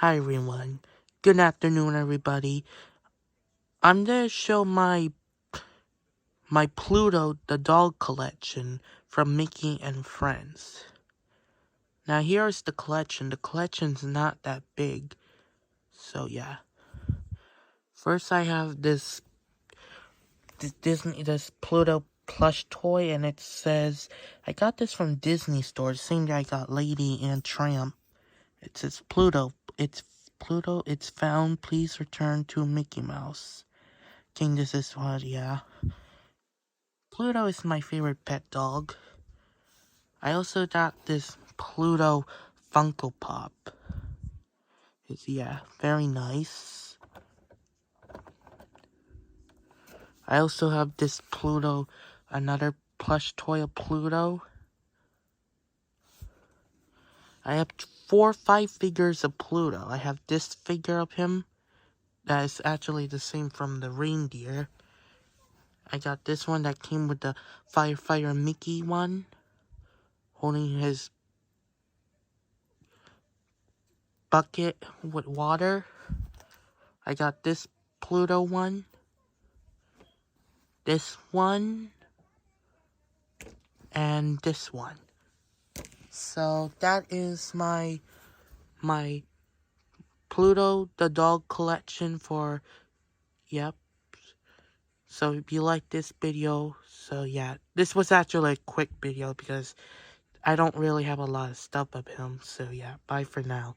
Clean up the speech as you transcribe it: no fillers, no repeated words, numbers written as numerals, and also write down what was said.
Hi everyone. Good afternoon everybody. I'm gonna show my Pluto the dog collection from Mickey and Friends. Now here's the collection. The collection's not that big. So yeah. First I have this Pluto plush toy, and it says I got this from Disney store, the same day I got Lady and Tramp. It says Pluto, it's found, please return to Mickey Mouse. King, this is what, yeah. Pluto is my favorite pet dog. I also got this Pluto Funko Pop. Yeah, very nice. I also have this Pluto, another plush toy of Pluto. I have 4 or 5 figures of Pluto. I have this figure of him that is actually the same from the reindeer. I got this one that came with the Firefighter Mickey one, holding his bucket with water. I got this Pluto one, this one, and this one. So that is my Pluto the dog collection for, yep. So if you like this video, so yeah, this was actually a quick video because I don't really have a lot of stuff of him. So yeah, bye for now.